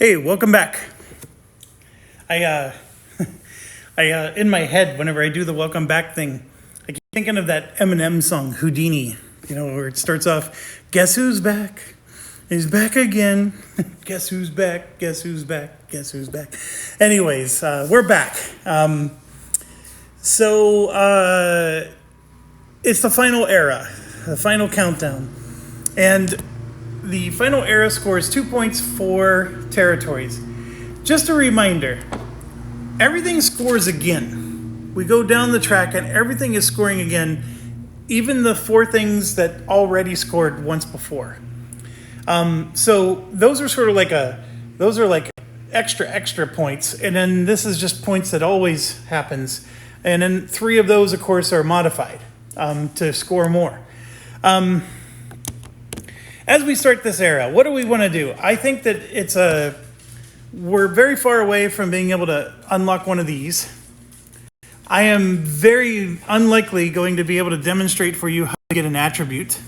Hey, welcome back. I in my head, whenever I do the welcome back thing, I keep thinking of that Eminem song, Houdini, where it starts off, guess who's back? He's back again. Guess who's back? Guess who's back? Guess who's back? Anyways, we're back. It's the final era, the final countdown. And the final era scores 2 points for territories. Just a reminder, everything scores again. We go down the track and everything is scoring again, even the 4 things that already scored once before. So those are sort of like extra points. And then this is just points that always happens. And then 3 of those, of course, are modified to score more. As we start this era, what do we want to do? I think that we're very far away from being able to unlock one of these. I am very unlikely going to be able to demonstrate for you how to get an attribute.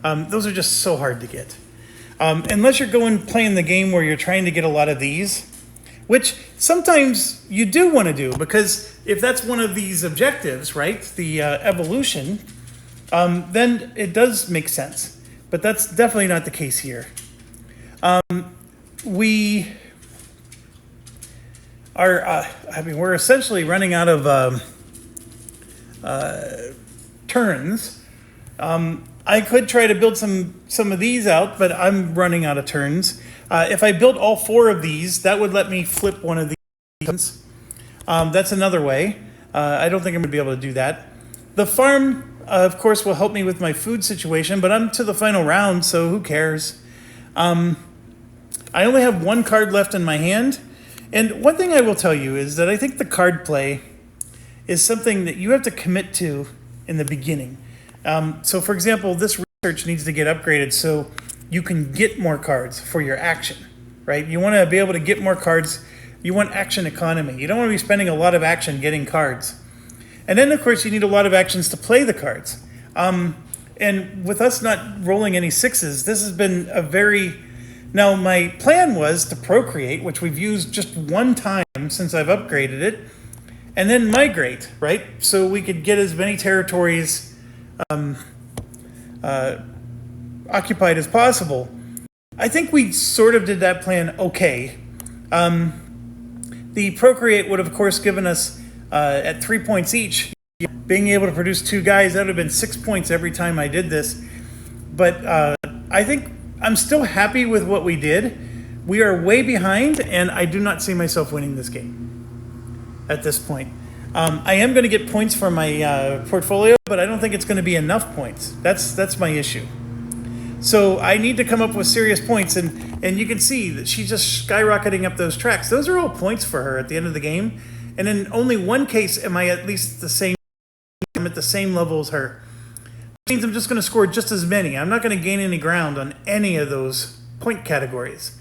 Those are just so hard to get. Unless you're playing the game where you're trying to get a lot of these, which sometimes you do want to do, because if that's one of these objectives, right, the evolution, then it does make sense. But that's definitely not the case here. We are, we're essentially running out of turns. I could try to build some of these out, but I'm running out of turns. If I built all 4 of these, that would let me flip one of these. That's another way. I don't think I'm going to be able to do that. The farm, of course, will help me with my food situation, but I'm to the final round, so who cares? I only have 1 card left in my hand. And one thing I will tell you is that I think the card play is something that you have to commit to in the beginning. So, for example, this research needs to get upgraded so you can get more cards for your action, right? You want to be able to get more cards. You want action economy. You don't want to be spending a lot of action getting cards. And then, of course, you need a lot of actions to play the cards. And with us not rolling any 6s, this has been a very... Now, my plan was to procreate, which we've used just 1 time since I've upgraded it, and then migrate, right? So we could get as many territories occupied as possible. I think we sort of did that plan okay. The procreate would have, of course, given us... at 3 points each, being able to produce 2 guys, that would have been 6 points every time I did this. But I think I'm still happy with what we did. We are way behind, and I do not see myself winning this game at this point. I am going to get points from my portfolio, but I don't think it's going to be enough points. That's my issue. So I need to come up with serious points, and you can see that she's just skyrocketing up those tracks. Those are all points for her at the end of the game. And in only 1 case am I at least I'm at the same level as her. Which means I'm just going to score just as many. I'm not going to gain any ground on any of those point categories.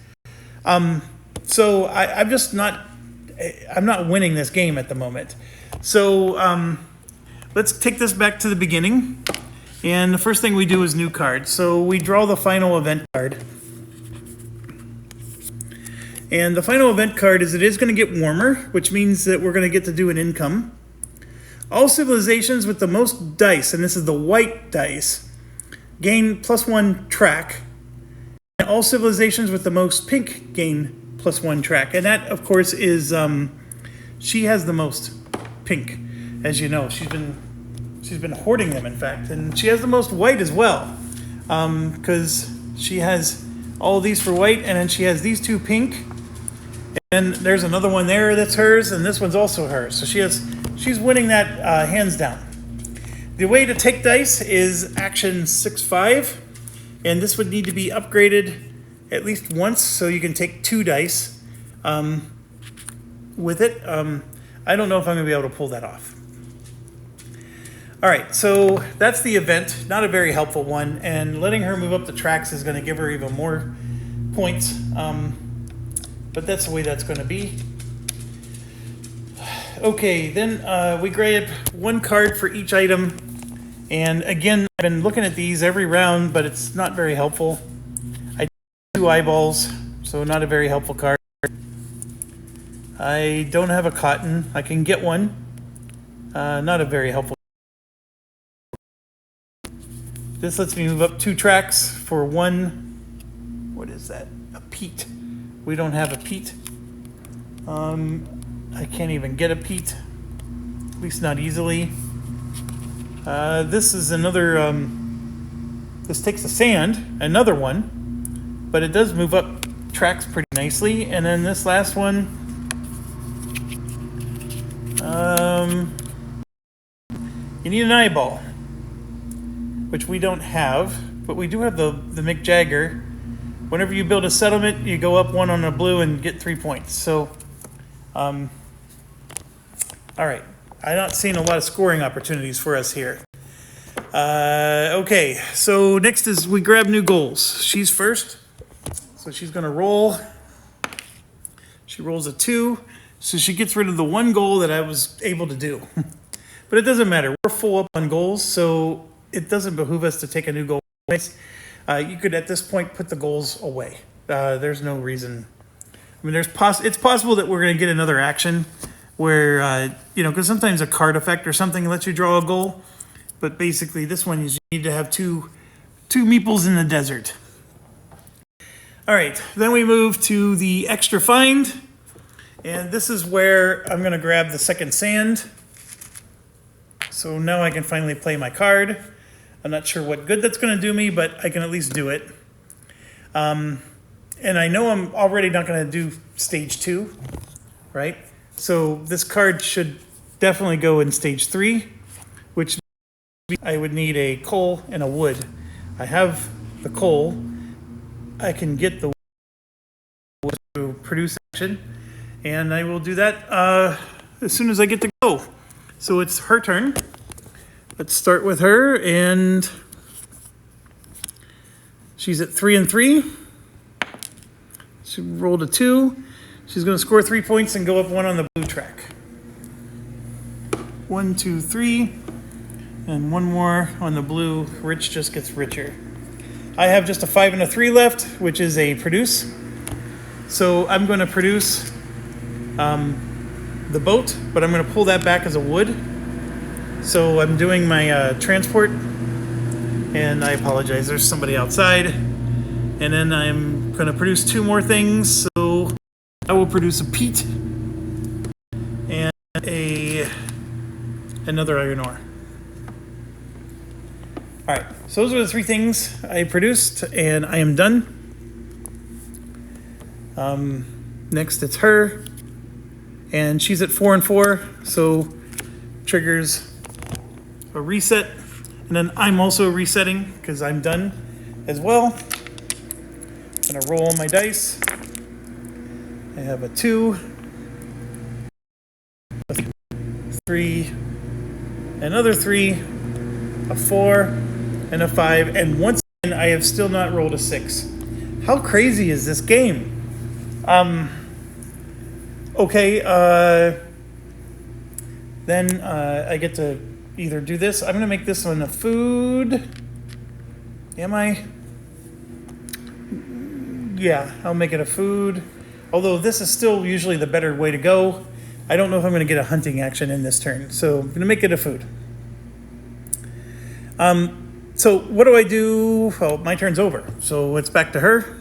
So I'm just not... I'm not winning this game at the moment. So let's take this back to the beginning. And the first thing we do is new card. So we draw the final event card. And the final event card is it is going to get warmer, which means that we're going to get to do an income. All civilizations with the most dice, and this is the white dice, gain +1 track. And all civilizations with the most pink gain +1 track. And that, of course, is she has the most pink, as you know. She's been hoarding them, in fact. And she has the most white as well, because she has all these for white, and then she has these 2 pink. And there's another one there that's hers, and this one's also hers. So she's winning that hands down. The way to take dice is action 6-5, and this would need to be upgraded at least once, so you can take 2 dice with it. I don't know if I'm going to be able to pull that off. All right, so that's the event. Not a very helpful one, and letting her move up the tracks is going to give her even more points. But that's the way that's going to be. Okay, then we grab 1 card for each item. And again, I've been looking at these every round, but it's not very helpful. I do 2 eyeballs so not a very helpful card. I don't have a cotton. I can get one. Not a very helpful. This lets me move up 2 tracks for 1. What is that? A peat. We don't have a peat. I can't even get a peat. At least not easily. This is another. This takes the sand, another one, but it does move up tracks pretty nicely. And then this last one, you need an eyeball, which we don't have, but we do have the Mick Jagger. Whenever you build a settlement, you go up 1 on a blue and get 3 points. So, all right. I'm not seeing a lot of scoring opportunities for us here. Okay, so next is we grab new goals. She's first, so she's going to roll. She rolls a 2, so she gets rid of the 1 goal that I was able to do. But it doesn't matter. We're full up on goals, so it doesn't behoove us to take a new goal. You could, at this point, put the goals away. There's no reason. I mean, it's possible that we're going to get another action where, because sometimes a card effect or something lets you draw a goal. But basically, this one is you need to have two meeples in the desert. All right, then we move to the extra find. And this is where I'm going to grab the second sand. So now I can finally play my card. I'm not sure what good that's going to do me, but I can at least do it. And I know I'm already not going to do stage 2, right? So this card should definitely go in stage 3, which I would need a coal and a wood. I have the coal. I can get the wood to produce action, and I will do that as soon as I get to go. So it's her turn. Let's start with her, and she's at 3 and 3. She rolled a 2. She's going to score 3 points and go up 1 on the blue track. 1, 2, 3, and 1 more on the blue. Rich just gets richer. I have just a 5 and a 3 left, which is a produce. So I'm going to produce the boat, but I'm going to pull that back as a wood. So I'm doing my transport, and I apologize, there's somebody outside. And then I'm going to produce 2 more things, so I will produce a peat and another iron ore. All right, so those are the 3 things I produced, and I am done. Next, it's her, and she's at 4 and 4, so triggers a reset, and then I'm also resetting because I'm done as well. I'm gonna roll my dice. I have a 2, a 3, another 3, a 4, and a 5, and once again I have still not rolled a 6. How crazy is this game? Okay, then I get to either do this. I'm gonna make this one a food. Am I? Yeah, I'll make it a food. Although this is still usually the better way to go. I don't know if I'm gonna get a hunting action in this turn, so I'm gonna make it a food. So what do I do? Well, my turn's over, so it's back to her.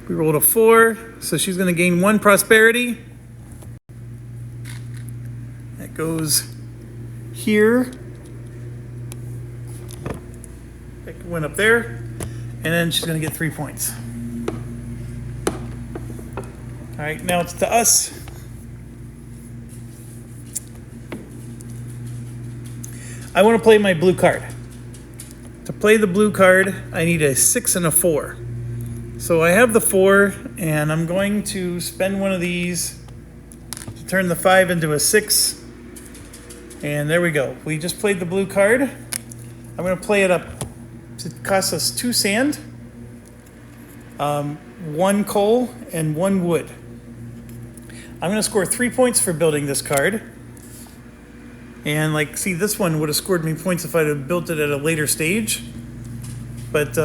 We rolled a 4, so she's gonna gain 1 prosperity. That goes here. That went up there. And then she's going to get 3 points. All right, now it's to us. I want to play my blue card. To play the blue card, I need a 6 and a 4. So I have the 4, and I'm going to spend one of these to turn the 5 into a 6. And there we go. We just played the blue card. I'm going to play it up. It costs us 2 sand, 1 coal, and 1 wood. I'm going to score 3 points for building this card. And see, this one would have scored me points if I'd have built it at a later stage. But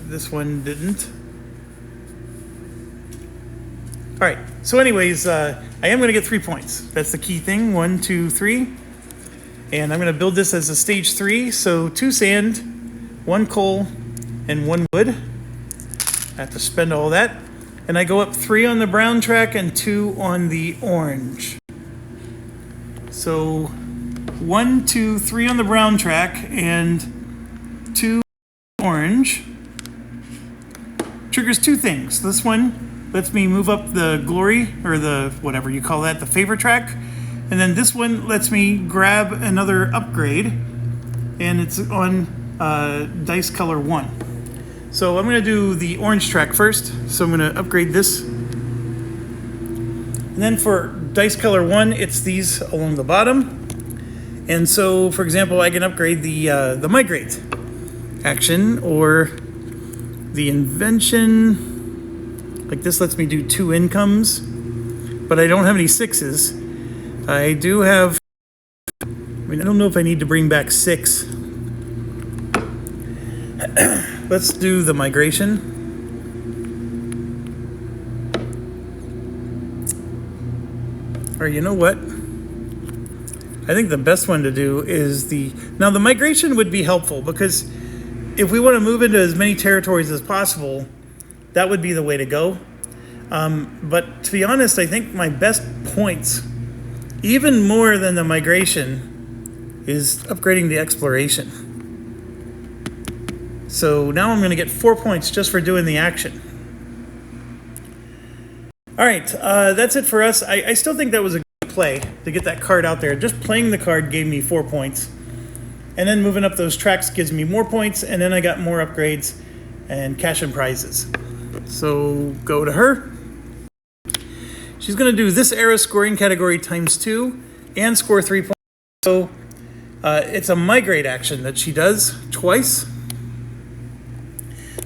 This one didn't. All right, so anyways, I am going to get 3 points. That's the key thing, 1, 2, 3. And I'm going to build this as a stage 3, so 2 sand, 1 coal, and 1 wood. I have to spend all that. And I go up 3 on the brown track and 2 on the orange. So 1, 2, 3 on the brown track and 2 orange. Triggers 2 things. This one lets me move up the glory, or the whatever you call that, the favor track. And then this one lets me grab another upgrade, and it's on dice color 1. So I'm going to do the orange track first. So I'm going to upgrade this. And then for dice color 1, it's these along the bottom. And so, for example, I can upgrade the migrate action, or the invention. Like this lets me do 2 incomes, but I don't have any 6s. I do have, I don't know if I need to bring back 6. Let's do the migration. Or you know what? I think the best one to do is now the migration would be helpful, because if we want to move into as many territories as possible, that would be the way to go. But to be honest, I think my best points, even more than the migration, is upgrading the exploration. So now I'm going to get 4 points just for doing the action. All right, that's it for us. I still think that was a good play to get that card out there. Just playing the card gave me 4 points. And then moving up those tracks gives me more points, and then I got more upgrades and cash and prizes. So go to her. She's going to do this era scoring category times 2 and score 3 points. So it's a migrate action that she does twice.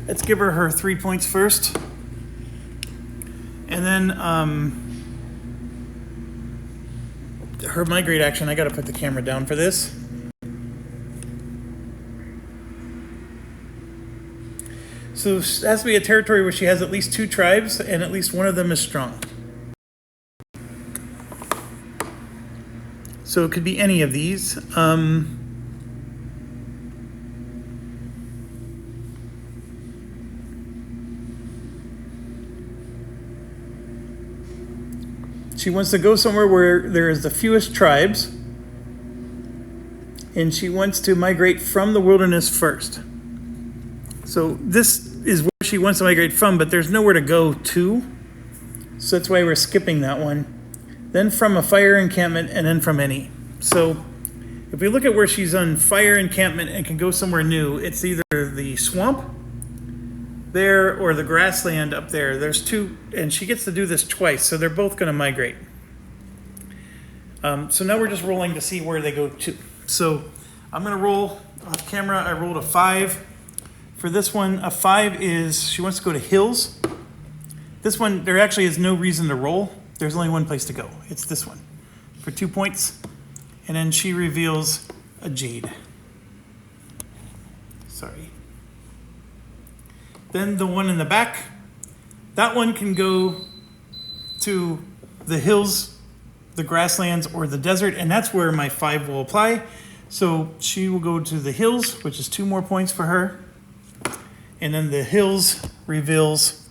Let's give her 3 points first. And then her migrate action, I got to put the camera down for this. So it has to be a territory where she has at least 2 tribes, and at least one of them is strong. So it could be any of these. She wants to go somewhere where there is the fewest tribes, and she wants to migrate from the wilderness first. So this is where she wants to migrate from, but there's nowhere to go to. So that's why we're skipping that one. Then from a fire encampment, and then from any. So if we look at where she's on fire encampment and can go somewhere new, it's either the swamp there or the grassland up there. There's 2, and she gets to do this twice, so they're both going to migrate. So now we're just rolling to see where they go to. So I'm going to roll off camera. I rolled a 5. For this one, a 5 is she wants to go to hills. This one, there actually is no reason to roll. There's only one place to go. It's this one for 2 points. And then she reveals a jade. Sorry. Then the one in the back, that one can go to the hills, the grasslands, or the desert, and that's where my 5 will apply. So she will go to the hills, which is 2 more points for her. And then the hills reveals,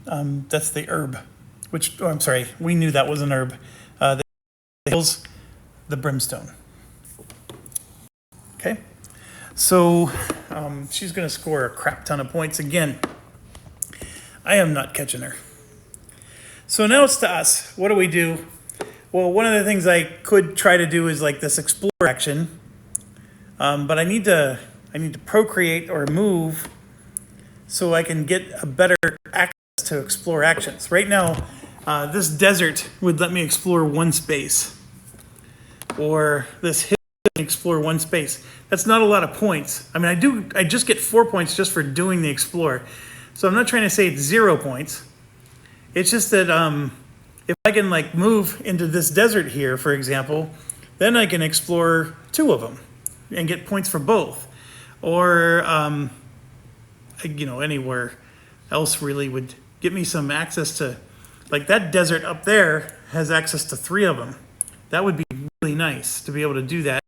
that's the herb, which, I'm sorry, we knew that was an herb. The hills, the brimstone. Okay, so she's going to score a crap ton of points again. I am not catching her. So now it's to us. What do we do? Well, one of the things I could try to do is like this explore action, but I need to procreate or move so I can get a better access to explore actions. Right now, this desert would let me explore 1 space, or this hill would let me explore 1 space. That's not a lot of points. I mean, I just get 4 points just for doing the explore. So I'm not trying to say it's 0 points. It's just that if I can like move into this desert here, for example, then I can explore 2 of them and get points for both. Or anywhere else really would get me some access to, like that desert up there has access to 3 of them. That would be really nice to be able to do that.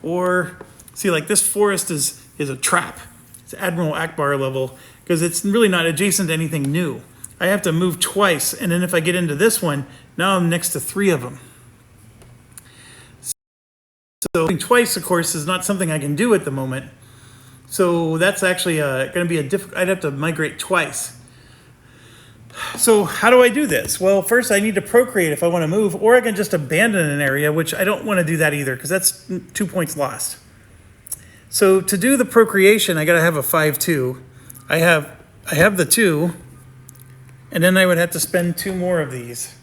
Or see, like this forest is a trap. It's Admiral Akbar level because it's really not adjacent to anything new. I have to move twice, and then if I get into this one, now I'm next to 3 of them. So moving twice, of course, is not something I can do at the moment. So that's actually going to be I'd have to migrate twice. So how do I do this? Well, first I need to procreate if I want to move, or I can just abandon an area, which I don't want to do that either because that's 2 points lost. So to do the procreation, I got to have a 5-2. I have the 2, and then I would have to spend 2 more of these.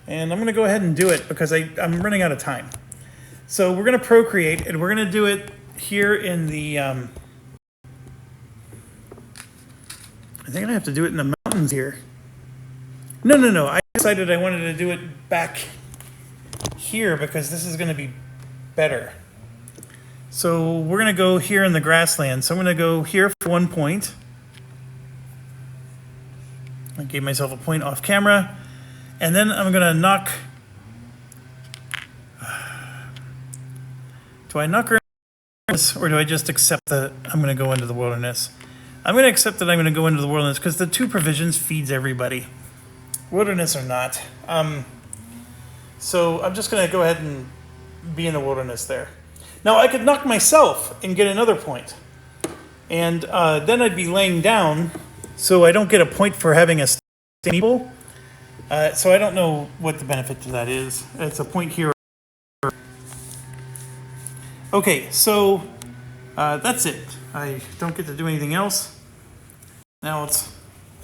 And I'm going to go ahead and do it because I'm running out of time. So we're going to procreate, and we're going to do it here in the, I think I have to do it in the mountains here. No. I decided I wanted to do it back here because this is going to be better. So we're going to go here in the grassland. So I'm going to go here for 1 point. I gave myself a point off camera. And then I'm going to knock. Do I knock her this, or do I just accept that I'm going to go into the wilderness? I'm going to accept that I'm going to go into the wilderness because the 2 provisions feeds everybody. Wilderness or not. So I'm just going to go ahead and be in the wilderness there. Now I could knock myself and get another point. And then I'd be laying down, so I don't get a point for having a stable. So I don't know what the benefit to that is. It's a point here. Okay, so that's it. I don't get to do anything else. Now it's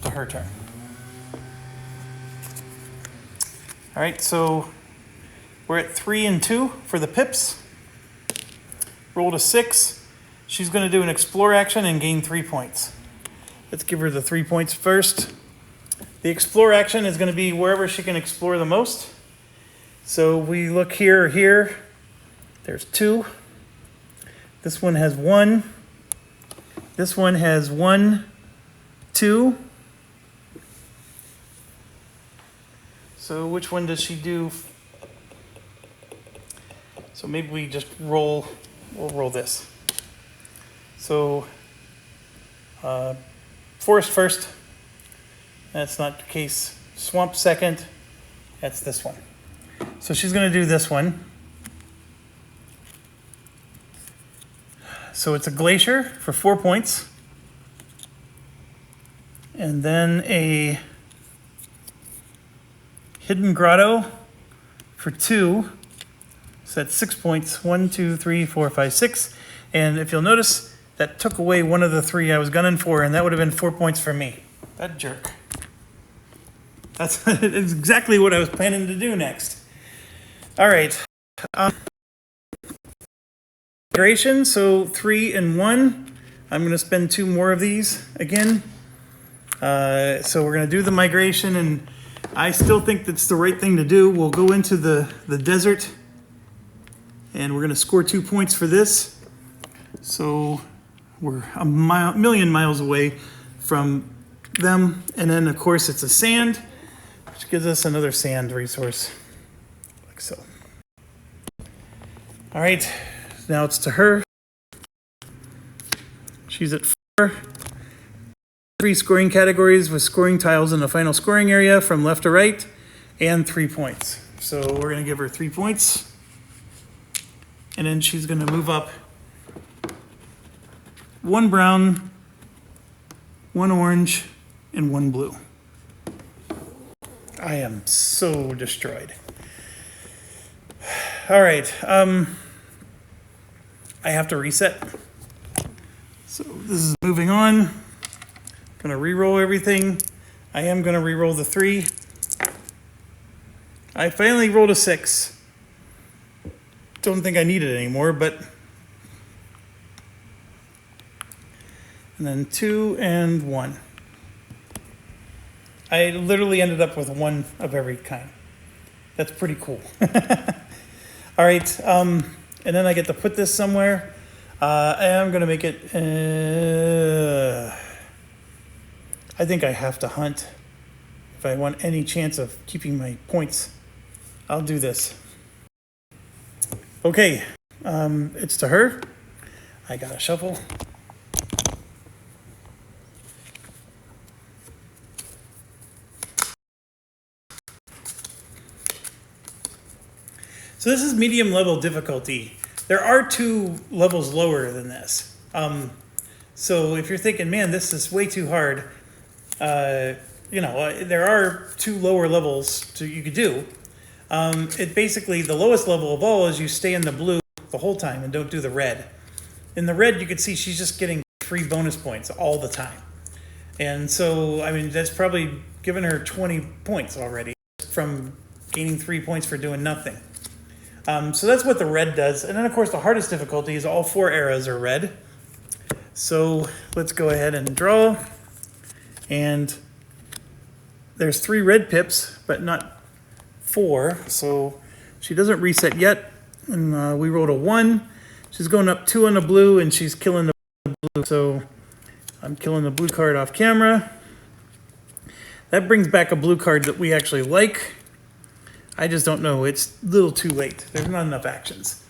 to her turn. All right, so we're at 3 and 2 for the pips. Rolled a 6. She's going to do an explore action and gain 3 points. Let's give her the 3 points first. The explore action is going to be wherever she can explore the most. So we look here or here. There's 2. This one has 1. This one has 1, 2. So which one does she do? So maybe we just roll, we'll roll this. So forest first. That's not the case. Swamp second. That's this one. So she's going to do this one. So it's a glacier for 4 points. And then a hidden grotto for 2. So that's 6 points. 1, 2, 3, 4, 5, 6. And if you'll notice, that took away one of the 3 I was gunning for, and that would have been 4 points for me. That jerk. That's exactly what I was planning to do next. All right. Migration, so 3 and 1. I'm going to spend 2 more of these again. So we're going to do the migration, and I still think that's the right thing to do. We'll go into the desert, and we're going to score 2 points for this. So we're a million miles away from them. And then, of course, it's a sand, which gives us another sand resource, like so. All right, now it's to her. She's at 4. 3 scoring categories with scoring tiles in the final scoring area from left to right, and 3 points. So we're going to give her 3 points. And then she's going to move up 1 brown, 1 orange, and 1 blue. I am so destroyed. All right. I have to reset. So this is moving on. Going to re-roll everything. I am going to re-roll the 3. I finally rolled a 6. Don't think I need it anymore, but... And then 2 and 1. I literally ended up with 1 of every kind. That's pretty cool. All right, and then I get to put this somewhere. I am going to make it... I think I have to hunt if I want any chance of keeping my points. I'll do this. Okay, it's to her. I got a shovel. So this is medium level difficulty. There are 2 levels lower than this. So if you're thinking, man, this is way too hard, there are 2 lower levels you could do. It basically, the lowest level of all is you stay in the blue the whole time and don't do the red. In the red, you can see she's just getting 3 bonus points all the time. And so, I mean, that's probably given her 20 points already from gaining 3 points for doing nothing. So that's what the red does. And then, of course, the hardest difficulty is all 4 arrows are red. So let's go ahead and draw. And there's 3 red pips, but not 4. So she doesn't reset yet. And we rolled a 1. She's going up 2 on the blue, and she's killing the blue. So I'm killing the blue card off camera. That brings back a blue card that we actually like. I just don't know. It's a little too late. There's not enough actions.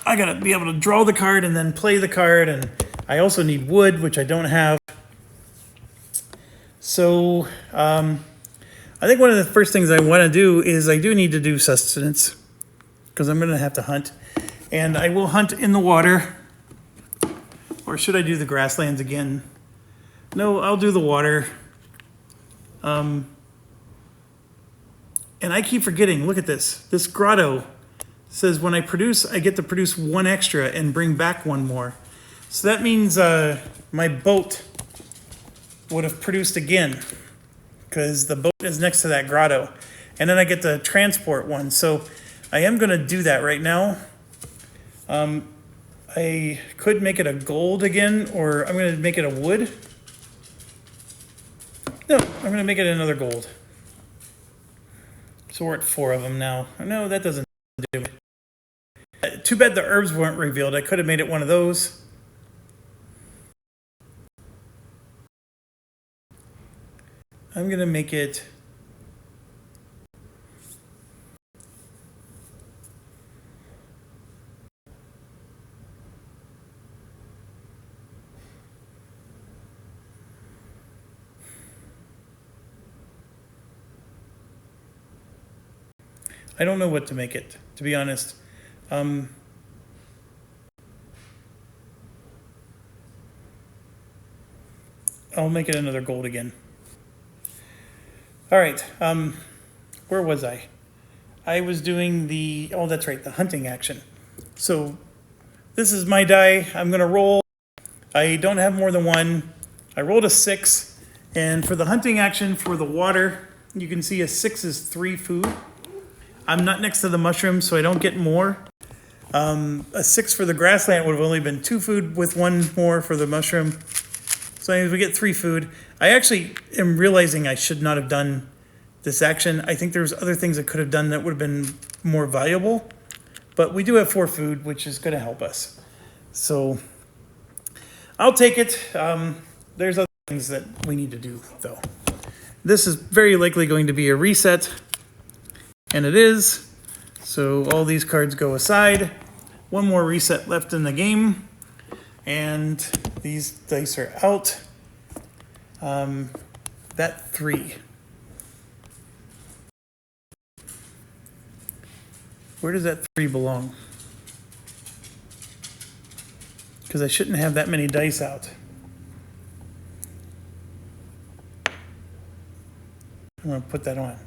I gotta be able to draw the card and then play the card, and I also need wood, which I don't have. So I think one of the first things I want to do is I do need to do sustenance, because I'm going to have to hunt. And I will hunt in the water. Or should I do the grasslands again? No, I'll do the water. And I keep forgetting, look at this. This grotto says when I produce, I get to produce 1 extra and bring back 1 more. So that means my boat would have produced again, because the boat is next to that grotto. And then I get to transport 1. So I am going to do that right now. I could make it a gold again, or I'm going to make it a wood. No, I'm going to make it another gold. So we're at 4 of them now. No, that doesn't do it. Too bad the herbs weren't revealed. I could have made it one of those. I'm going to make it... I don't know what to make it, to be honest. I'll make it another gold again. All right, where was I? I was doing the, oh, that's right, the hunting action. So this is my die. I'm going to roll. I don't have more than 1. I rolled a 6. And for the hunting action for the water, you can see a 6 is 3 food. I'm not next to the mushroom, so I don't get more. A 6 for the grassland would have only been 2 food with 1 more for the mushroom. So anyways, we get 3 food. I actually am realizing I should not have done this action. I think there's other things I could have done that would have been more valuable. But we do have 4 food, which is going to help us. So I'll take it. There's other things that we need to do, though. This is very likely going to be a reset. And it is. So all these cards go aside. 1 more reset left in the game. And these dice are out. That 3. Where does that 3 belong? Because I shouldn't have that many dice out. I'm going to put that on.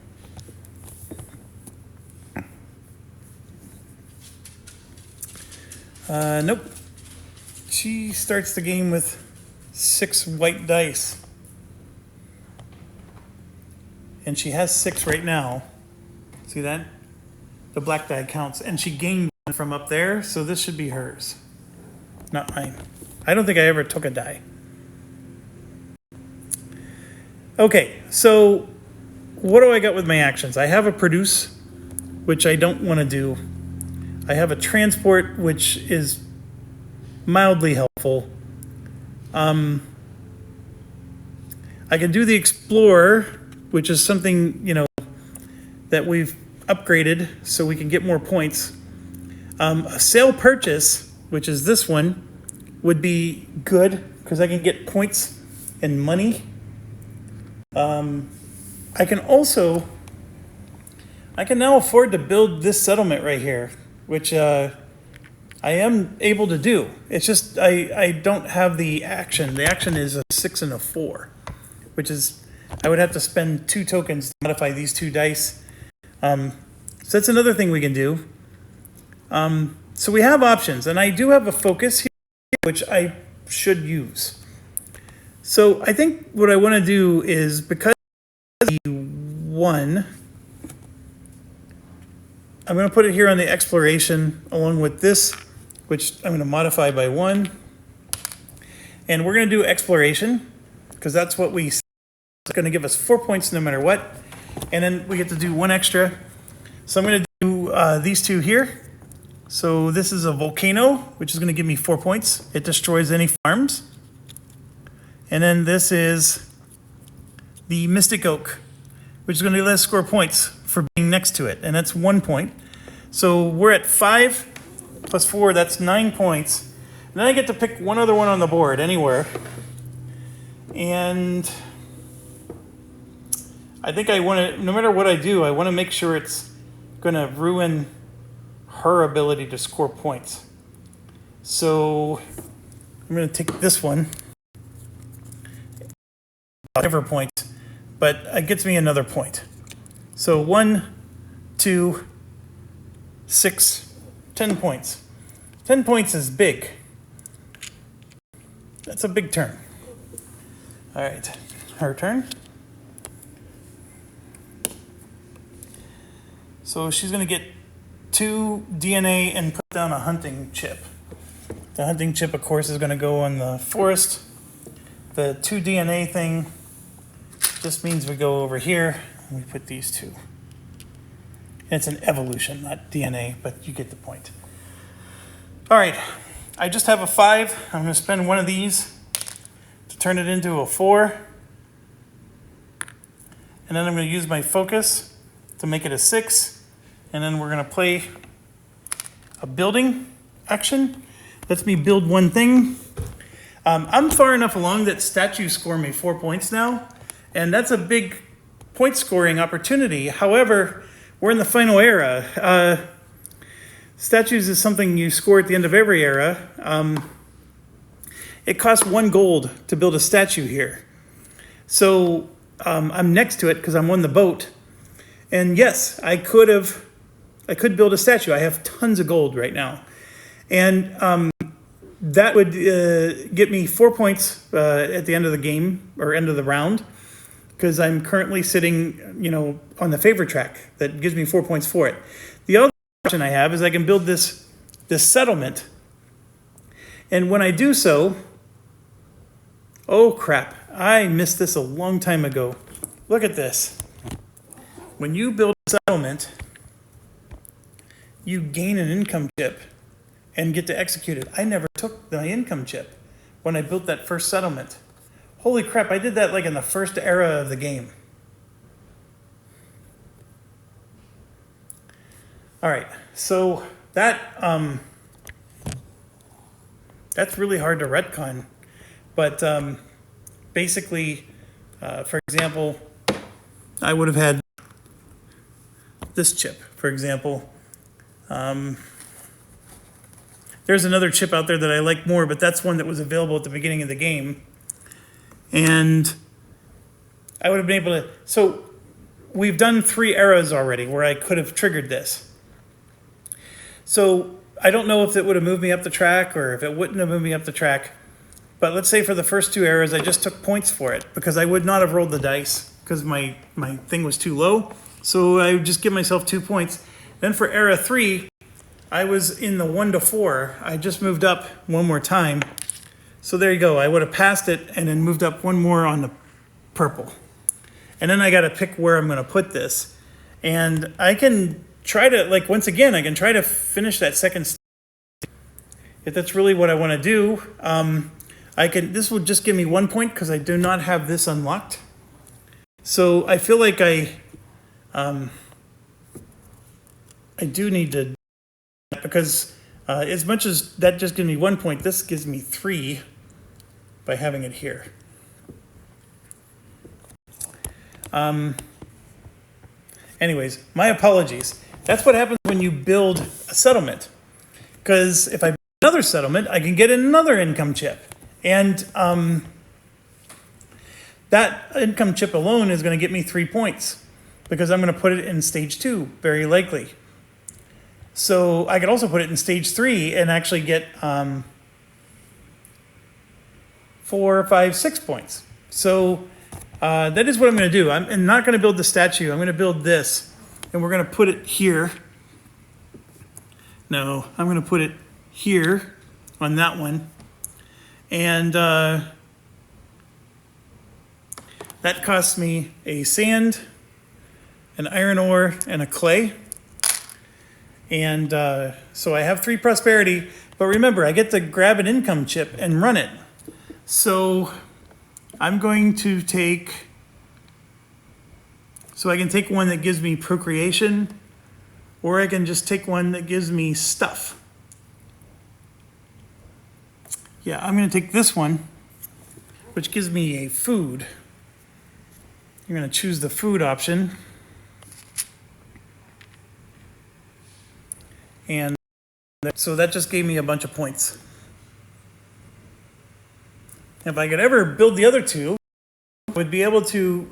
Nope. She starts the game with 6 white dice. And she has 6 right now. See that? The black die counts. And she gained 1 from up there, so this should be hers. Not mine. I don't think I ever took a die. Okay, so what do I got with my actions? I have a produce, which I don't want to do. I have a transport, which is mildly helpful. I I can do the Explorer, which is something, you know, that we've upgraded so we can get more points. A sale purchase, which is this one, would be good because I can get points and money. I can now afford to build this settlement right here, which I am able to do. It's just I don't have the action. The action is a 6 and a 4, which is I would have to spend 2 tokens to modify these 2 dice. So that's another thing we can do. So we have options, and I do have a focus here, which I should use. So I think what I want to do is, because the 1, I'm going to put it here on the exploration along with this, which I'm going to modify by 1. And we're going to do exploration because that's what it's going to give us 4 points no matter what. And then we get to do 1 extra. So I'm going to do these 2 here. So this is a volcano, which is going to give me 4 points. It destroys any farms. And then this is the Mystic Oak, which is going to let us score points for being next to it. And that's 1 point. So we're at 5 plus 4, that's 9 points. And then I get to pick one other one on the board anywhere. And I think I want to, no matter what I do, I want to make sure it's going to ruin her ability to score points. So I'm going to take this one. I'll give her points, but it gets me another point. So 1, 2, 6, 10 points. 10 points is big. That's a big turn. All right, her turn. So she's going to get 2 DNA and put down a hunting chip. The hunting chip, of course, is going to go on the forest. The 2 DNA thing just means we go over here and we put these 2. And it's an evolution, not DNA, but you get the point. All right, I just have a 5. I'm going to spend one of these to turn it into a 4. And then I'm going to use my focus to make it a 6. And then we're going to play a building action. Lets me build one thing. I'm far enough along that statues score me 4 points now. And that's a big point scoring opportunity. However, we're in the final era. Statues is something you score at the end of every era. It costs 1 gold to build a statue here. So I'm next to it because I'm on the boat. And yes, I could build a statue. I have tons of gold right now. And that would get me 4 points at the end of the game, or end of the round, because I'm currently sitting, you know, on the favor track. That gives me 4 points for it. The other option I have is I can build this settlement. And when I do so, oh crap, I missed this a long time ago. Look at this. When you build a settlement, you gain an income chip and get to execute it. I never took my income chip when I built that first settlement. Holy crap, I did that like in the first era of the game. All right, so that's really hard to retcon. But basically, for example, I would have had this chip, for example. There's another chip out there that I like more, but that's one that was available at the beginning of the game. And I would have been able to, so we've done 3 eras already where I could have triggered this. So I don't know if it would have moved me up the track or if it wouldn't have moved me up the track. But let's say for the first 2 eras, I just took points for it because I would not have rolled the dice because my thing was too low. So I would just give myself 2 points. Then for era 3, I was in the 1 to 4. I just moved up one more time. So there you go. I would have passed it and then moved up one more on the purple. And then I got to pick where I'm going to put this. And I can try to, like, once again, I can try to finish that second step if that's really what I want to do. this will just give me 1 point because I do not have this unlocked. So I feel like I do need to, because as much as that just gives me 1 point, this gives me 3 by having it here. Anyways, my apologies. That's what happens when you build a settlement. Because if I build another settlement, I can get another income chip. And that income chip alone is going to get me 3 points because I'm going to put it in stage 2, very likely. So I could also put it in stage 3 and actually get 4, 5, 6 points. So that is what I'm going to do. I'm not going to build the statue. I'm going to build this, and we're going to put it here. No, I'm going to put it here on that one. And that costs me a sand, an iron ore, and a clay. And so I have 3 prosperity. But remember, I get to grab an income chip and run it. So I'm going to take, so I can take one that gives me procreation, or I can just take one that gives me stuff. Yeah, I'm going to take this one, which gives me a food. I'm going to choose the food option. And so that just gave me a bunch of points. If I could ever build the other 2, I would be able to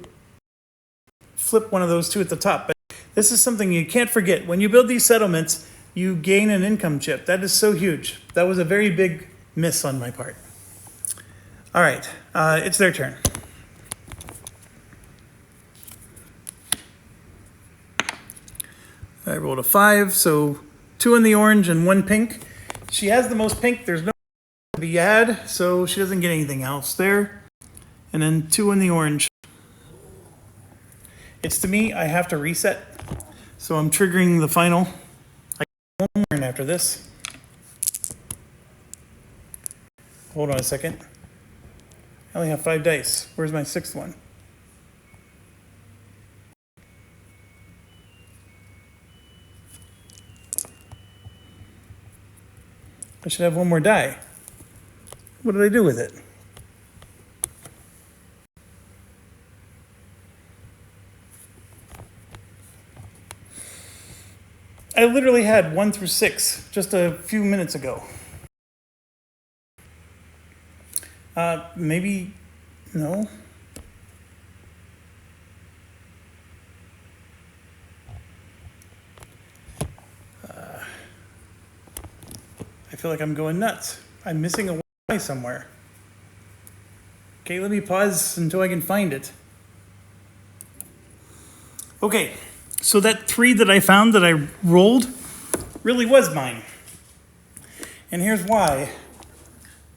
flip one of those 2 at the top. But this is something you can't forget. When you build these settlements, you gain an income chip. That is so huge. That was a very big miss on my part. All right, it's their turn. I rolled a 5, so 2 in the orange and 1 pink. She has the most pink. There's no to be had, so she doesn't get anything else there. And then 2 in the orange. It's to me, I have to reset. So I'm triggering the final. I get 1 more in after this. Hold on a second. I only have 5 dice. Where's my 6th one? I should have 1 more die. What did I do with it? I literally had 1 through 6 just a few minutes ago. Maybe, no. I feel like I'm going nuts. I'm missing a Y somewhere. Okay, let me pause until I can find it. Okay, so that 3 that I found that I rolled really was mine. And here's why.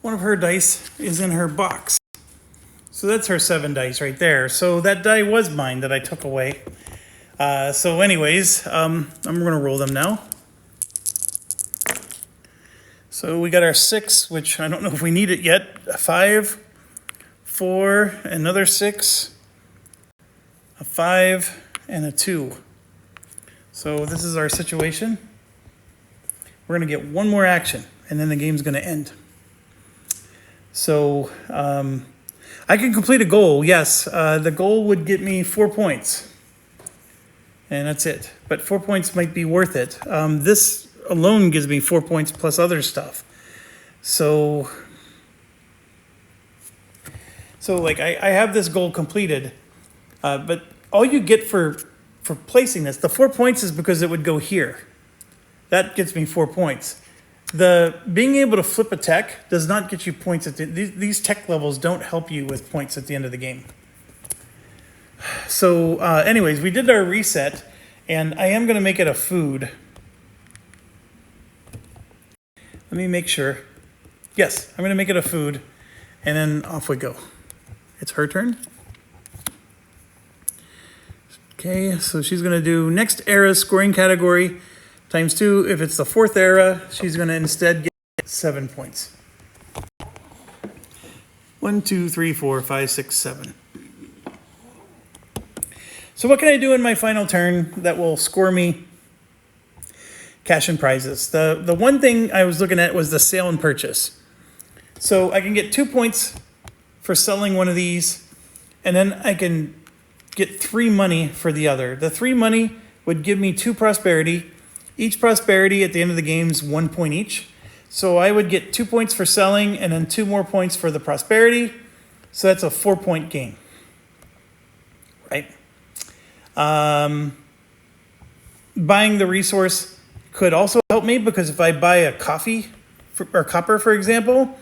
One of her dice is in her box. So that's her 7 dice right there. So that die was mine that I took away. So anyways, I'm going to roll them now. So we got our 6, which I don't know if we need it yet. A 5, 4, another 6, a 5, and a 2. So this is our situation. We're going to get 1 more action, and then the game's going to end. So I can complete a goal, yes. The goal would get me 4 points. And that's it. But 4 points might be worth it. This alone gives me 4 points plus other stuff. So like I have this goal completed, but all you get for placing this, the 4 points is because it would go here. That gets me 4 points. The being able to flip a tech does not get you points at these tech levels don't help you with points at the end of the game. So anyways, we did our reset, and I am going to make it a food. Let me make sure. Yes, I'm going to make it a food, and then off we go. It's her turn. Okay, so she's going to do next era scoring category times 2. If it's the 4th era, she's going to instead get 7 points. 1, 2, 3, 4, 5, 6, 7. So what can I do in my final turn that will score me cash and prizes? The one thing I was looking at was the sale and purchase. So I can get 2 points for selling one of these, and then I can get 3 money for the other. The 3 money would give me 2 prosperity. Each prosperity at the end of the game is 1 point each. So I would get 2 points for selling and then 2 more points for the prosperity. So that's a 4-point gain, right? Buying the resource could also help me, because if I buy a coffee or copper, for example,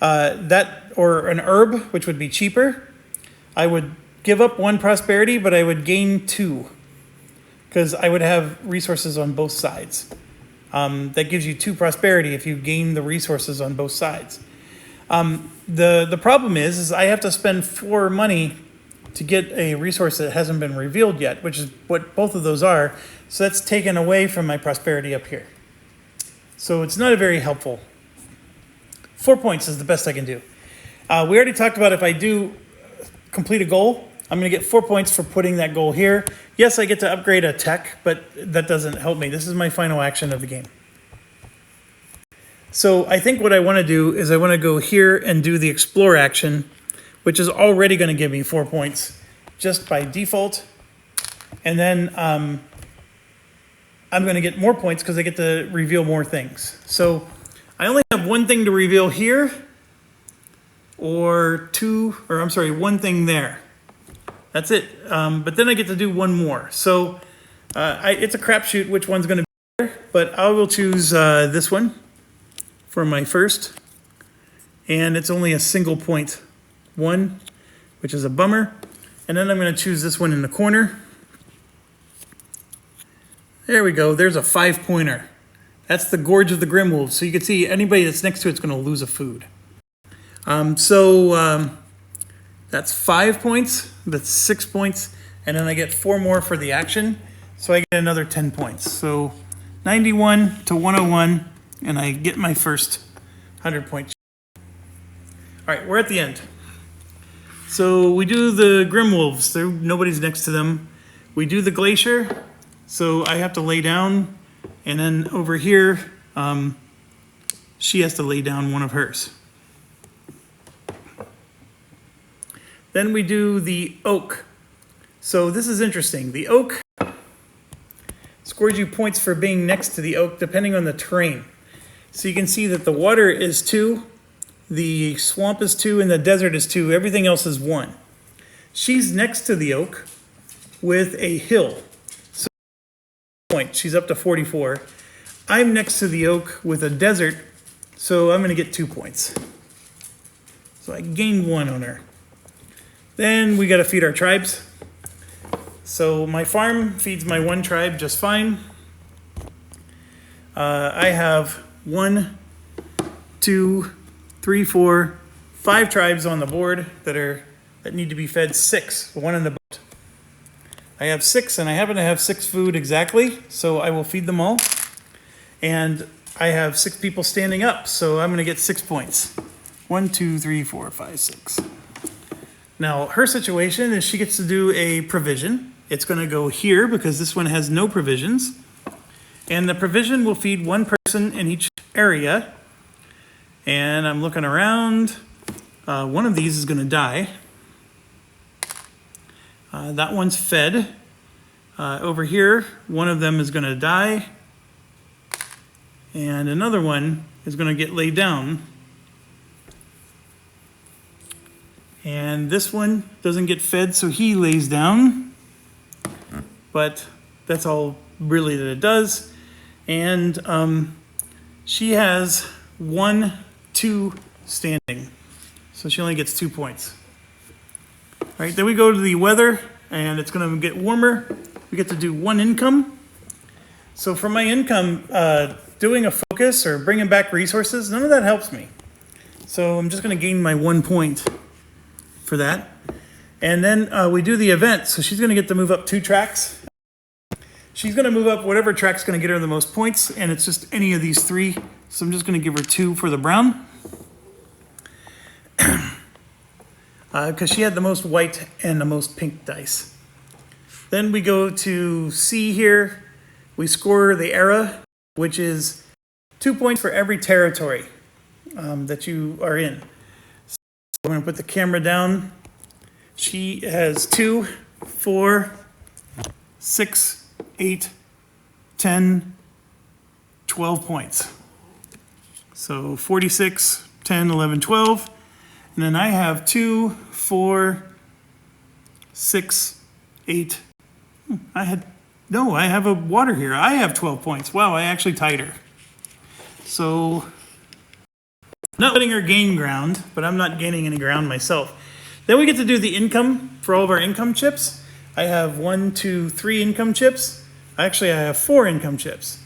or an herb, which would be cheaper, I would give up 1 prosperity, but I would gain 2, because I would have resources on both sides. That gives you 2 prosperity if you gain the resources on both sides. The problem is I have to spend 4 money to get a resource that hasn't been revealed yet, which is what both of those are. So that's taken away from my prosperity up here. So it's not a very helpful. 4 points is the best I can do. We already talked about if I do complete a goal, I'm going to get 4 points for putting that goal here. Yes, I get to upgrade a tech, but that doesn't help me. This is my final action of the game. So I think what I want to do is I want to go here and do the explore action, which is already going to give me 4 points just by default. And then I'm going to get more points because I get to reveal more things. So I only have 1 thing to reveal here, or 1 thing there. That's it. But then I get to do 1 more. So it's a crapshoot which one's going to be there, but I will choose this one for my first. And it's only a single point 1, which is a bummer. And then I'm going to choose this one in the corner. There we go. There's a 5-pointer. That's the Gorge of the Grimwolves. So you can see anybody that's next to it's going to lose a food. That's 5 points. That's 6 points. And then I get 4 more for the action. So I get another 10 points. So 91 to 101. And I get my first 100-point. All right, we're at the end. So we do the Grimwolves. Nobody's next to them. We do the Glacier. So I have to lay down. And then over here, she has to lay down one of hers. Then we do the Oak. So this is interesting. The Oak scores you points for being next to the Oak depending on the terrain. So you can see that the water is 2, the swamp is 2, and the desert is 2. Everything else is 1. She's next to the Oak with a hill. So she's up to 44. I'm next to the Oak with a desert, so I'm going to get 2 points. So I gain 1 on her. Then we got to feed our tribes. So my farm feeds my 1 tribe just fine. I have 1, 2, 3, 4, 5 tribes on the board that need to be fed. 6, 1 in the boat. I have 6, and I happen to have 6 food exactly, so I will feed them all. And I have 6 people standing up, so I'm going to get 6 points. 1, 2, 3, 4, 5, 6. Now, her situation is she gets to do a provision. It's going to go here because this one has no provisions. And the provision will feed 1 person in each area. And I'm looking around. One of these is going to die. That one's fed. Over here, one of them is going to die. And another one is going to get laid down. And this one doesn't get fed, so he lays down. But that's all really that it does. And she has 1, 2 standing. So she only gets 2 points. All right, then we go to the weather, and it's going to get warmer. We get to do 1 income. So for my income, doing a focus or bringing back resources, none of that helps me. So I'm just going to gain my 1 point for that. And then we do the event. So she's going to get to move up 2 tracks. She's going to move up whatever track's going to get her the most points, and it's just any of these 3. So I'm just going to give her 2 for the brown. because she had the most white and the most pink dice. Then we go to C here. We score the era, which is 2 points for every territory that you are in. So I'm going to put the camera down. She has 2, 4, 6, 8, 10, 12 points. So 46, 10, 11, 12. And then I have 2, 4, 6, 8. I have a water here. I have 12 points. Wow, I actually tied her. So, not letting her gain ground, but I'm not gaining any ground myself. Then we get to do the income for all of our income chips. I have 1, 2, 3 income chips. Actually, I have 4 income chips.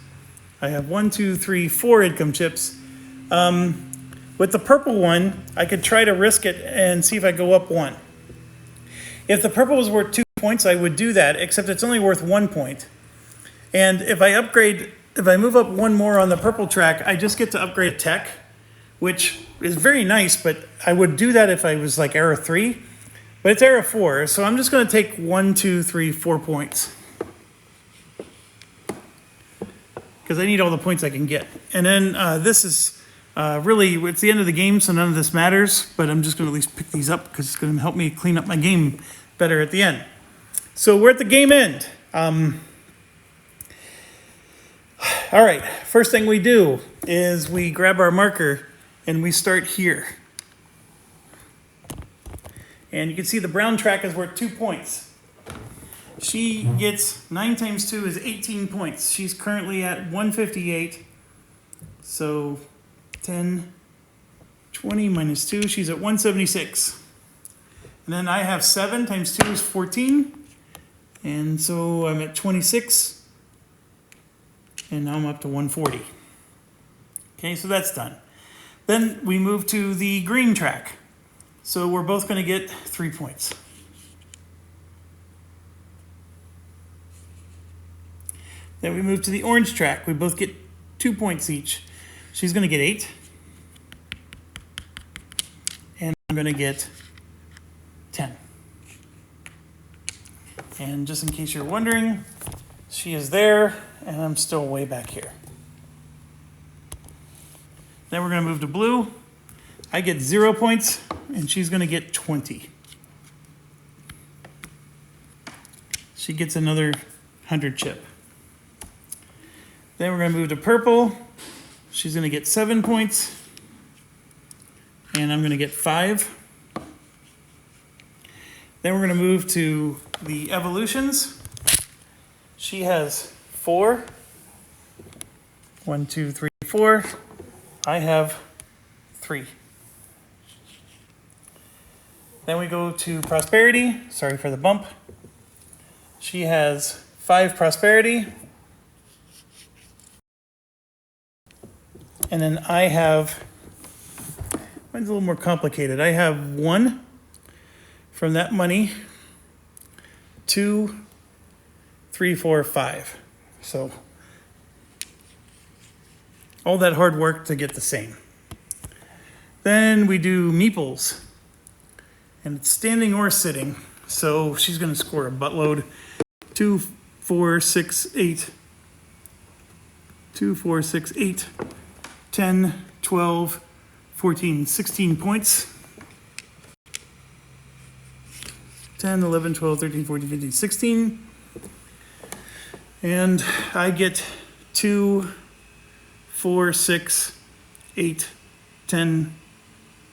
I have 1, 2, 3, 4 income chips. With the purple one, I could try to risk it and see if I go up 1. If the purple was worth 2 points, I would do that, except it's only worth 1 point. And if I move up 1 more on the purple track, I just get to upgrade tech, which is very nice, but I would do that if I was like era 3, but it's era 4, so I'm just going to take 1, 2, 3, 4 points. Because I need all the points I can get. And then this is really, it's the end of the game, so none of this matters, but I'm just going to at least pick these up because it's going to help me clean up my game better at the end. So we're at the game end. All right, first thing we do is we grab our marker and we start here. And you can see the brown track is worth 2 points. She gets 9 times 2 is 18 points. She's currently at 158. So 10, 20 minus 2, she's at 176. And then I have 7 times 2 is 14. And so I'm at 26. And now I'm up to 140. Okay, so that's done. Then we move to the green track. So we're both going to get 3 points. Then we move to the orange track. We both get 2 points each. She's going to get 8. And I'm going to get 10. And just in case you're wondering, she is there, and I'm still way back here. Then we're going to move to blue. I get 0 points, and she's going to get 20. She gets another 100 chip. Then we're going to move to purple. She's going to get 7 points, and I'm going to get 5. Then we're going to move to the evolutions. She has 4. 1, 2, 3, 4. I have 3. Then we go to prosperity. Sorry for the bump. She has 5 prosperity. And then I have, mine's a little more complicated. I have 1 from that money, 2, 3, 4, 5. So all that hard work to get the same. Then we do meeples. And it's standing or sitting. So she's going to score a buttload. 2, 4, 6, 8. 2, 4, 6, 8. 10, 12, 14, 16 points. 10, 11, 12, 13, 14, 15, 16. And I get 2, 4, 6, 8, 10,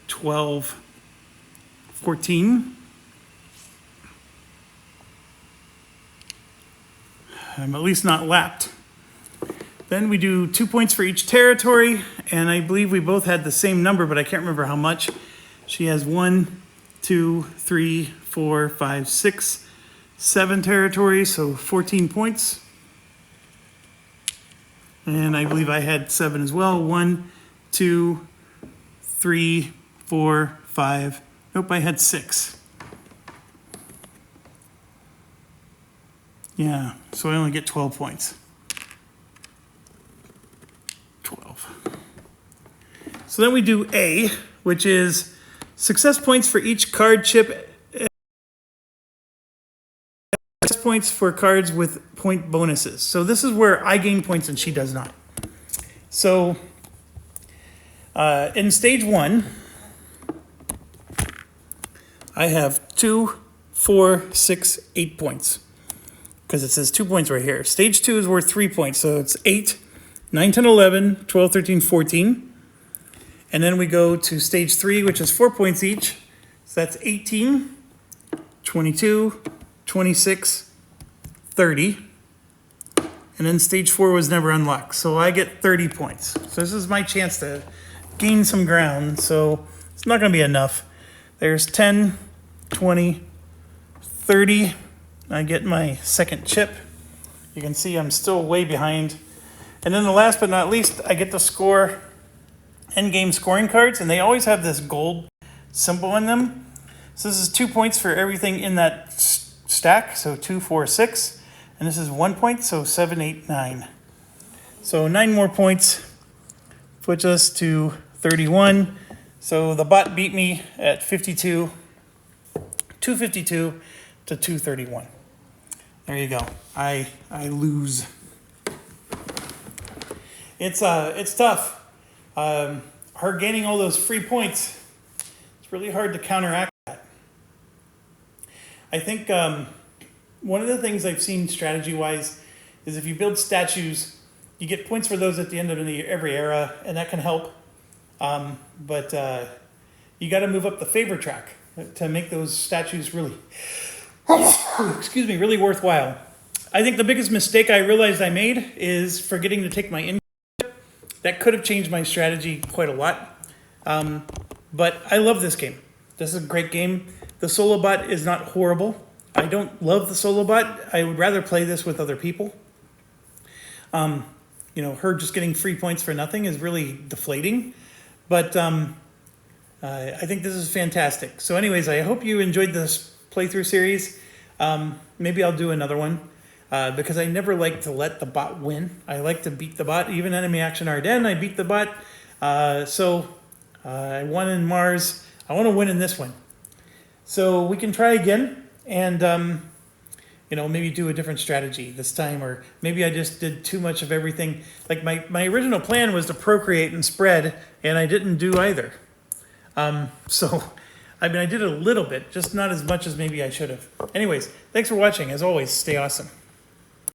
12, 14. I'm at least not lapped. Then we do 2 points for each territory, and I believe we both had the same number, but I can't remember how much. She has 1, 2, 3, 4, 5, 6, 7 territories, so 14 points. And I believe I had 7 as well. 1, 2, 3, 4, 5. Nope, I had 6. Yeah, so I only get 12 points. 12. So then we do A, which is Success points for each card chip. Success points for cards with point bonuses. So this is where I gain points and she does not. So in stage 1, I have 2, 4, 6, 8 points. Because it says 2 points right here. Stage 2 is worth 3 points. So it's 8, 9, 10, 11, 12, 13, 14. And then we go to stage 3, which is 4 points each. So that's 18, 22, 26, 30. And then stage 4 was never unlocked. So I get 30 points. So this is my chance to gain some ground. So it's not going to be enough. There's 10, 20, 30. I get my second chip. You can see I'm still way behind. And then the last but not least, I get to score endgame scoring cards, and they always have this gold symbol in them. So this is 2 points for everything in that stack, so 2, 4, 6. And this is 1 point, so 7, 8, 9. So 9 more points puts us to 31. So the bot beat me at 52, 252 to 231. There you go. I lose. It's tough. Her gaining all those free points, it's really hard to counteract that. I think one of the things I've seen strategy-wise is if you build statues, you get points for those at the end of every era, and that can help. But you got to move up the favor track to make those statues really, excuse me, really worthwhile. I think the biggest mistake I realized I made is forgetting to take my income. That could have changed my strategy quite a lot. But I love this game. This is a great game. The solo bot is not horrible. I don't love the solo bot. I would rather play this with other people. Her just getting free points for nothing is really deflating. But I think this is fantastic. So anyways, I hope you enjoyed this playthrough series. Maybe I'll do another one. Because I never like to let the bot win. I like to beat the bot. Even Enemy Action Ardennes, I beat the bot. I won in Mars. I want to win in this one. So we can try again and, maybe do a different strategy this time. Or maybe I just did too much of everything. Like my original plan was to procreate and spread, and I didn't do either. I did a little bit, just not as much as maybe I should have. Anyways, thanks for watching. As always, stay awesome.